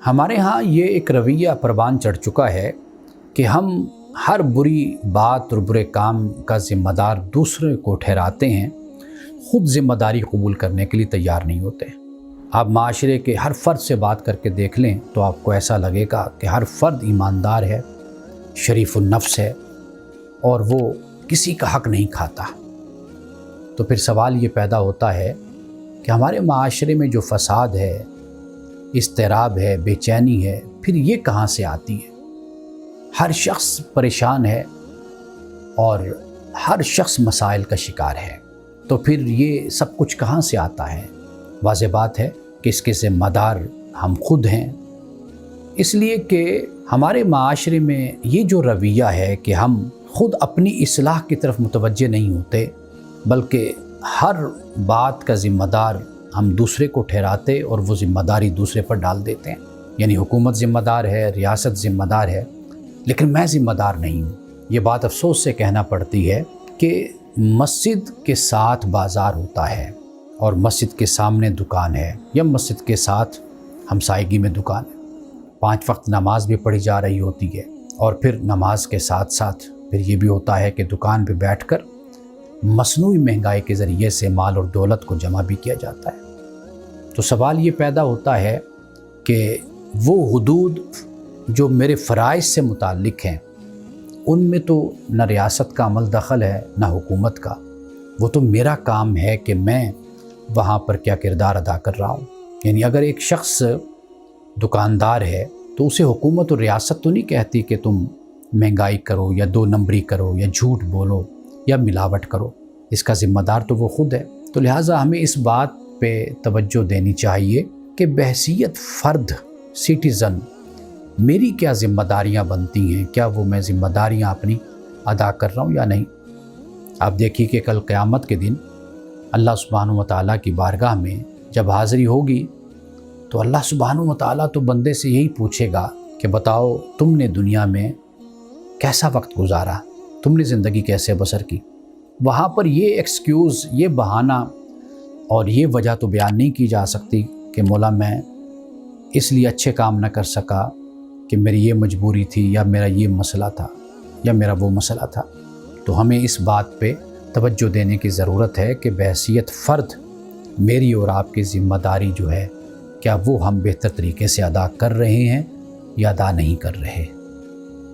ہمارے ہاں یہ ایک رویہ پروان چڑھ چکا ہے کہ ہم ہر بری بات اور برے کام کا ذمہ دار دوسرے کو ٹھہراتے ہیں، خود ذمہ داری قبول کرنے کے لیے تیار نہیں ہوتے۔ آپ معاشرے کے ہر فرد سے بات کر کے دیکھ لیں تو آپ کو ایسا لگے گا کہ ہر فرد ایماندار ہے، شریف النفس ہے اور وہ کسی کا حق نہیں کھاتا۔ تو پھر سوال یہ پیدا ہوتا ہے کہ ہمارے معاشرے میں جو فساد ہے، اضطراب ہے، بے چینی ہے، پھر یہ کہاں سے آتی ہے؟ ہر شخص پریشان ہے اور ہر شخص مسائل کا شکار ہے، تو پھر یہ سب کچھ کہاں سے آتا ہے؟ واضح بات ہے کہ اس کے ذمہ دار ہم خود ہیں، اس لیے کہ ہمارے معاشرے میں یہ جو رویہ ہے کہ ہم خود اپنی اصلاح کی طرف متوجہ نہیں ہوتے، بلکہ ہر بات کا ذمہ دار ہم دوسرے کو ٹھہراتے اور وہ ذمہ داری دوسرے پر ڈال دیتے ہیں۔ یعنی حکومت ذمہ دار ہے، ریاست ذمہ دار ہے، لیکن میں ذمہ دار نہیں ہوں۔ یہ بات افسوس سے کہنا پڑتی ہے کہ مسجد کے ساتھ بازار ہوتا ہے اور مسجد کے سامنے دکان ہے یا مسجد کے ساتھ ہمسائیگی میں دکان ہے، 5 وقت نماز بھی پڑھی جا رہی ہوتی ہے، اور پھر نماز کے ساتھ ساتھ پھر یہ بھی ہوتا ہے کہ دکان پہ بیٹھ کر مصنوعی مہنگائی کے ذریعے سے مال اور دولت کو جمع بھی کیا جاتا ہے۔ تو سوال یہ پیدا ہوتا ہے کہ وہ حدود جو میرے فرائض سے متعلق ہیں، ان میں تو نہ ریاست کا عمل دخل ہے نہ حکومت کا، وہ تو میرا کام ہے کہ میں وہاں پر کیا کردار ادا کر رہا ہوں۔ یعنی اگر ایک شخص دکاندار ہے تو اسے حکومت اور ریاست تو نہیں کہتی کہ تم مہنگائی کرو یا 2 نمبری کرو یا جھوٹ بولو یا ملاوٹ کرو، اس کا ذمہ دار تو وہ خود ہے۔ تو لہٰذا ہمیں اس بات پہ توجہ دینی چاہیے کہ بحیثیت فرد، سٹیزن، میری کیا ذمہ داریاں بنتی ہیں، کیا وہ میں ذمہ داریاں اپنی ادا کر رہا ہوں یا نہیں۔ آپ دیکھیے کہ کل قیامت کے دن اللہ سبحانہ و تعالیٰ کی بارگاہ میں جب حاضری ہوگی تو اللہ سبحانہ و تعالیٰ تو بندے سے یہی پوچھے گا کہ بتاؤ تم نے دنیا میں کیسا وقت گزارا، تم نے زندگی کیسے بسر کی۔ وہاں پر یہ ایکسکیوز، یہ بہانہ اور یہ وجہ تو بیان نہیں کی جا سکتی کہ مولا میں اس لیے اچھے کام نہ کر سکا کہ میری یہ مجبوری تھی یا میرا یہ مسئلہ تھا یا میرا وہ مسئلہ تھا۔ تو ہمیں اس بات پہ توجہ دینے کی ضرورت ہے کہ بحیثیت فرد میری اور آپ کی ذمہ داری جو ہے، کیا وہ ہم بہتر طریقے سے ادا کر رہے ہیں یا ادا نہیں کر رہے۔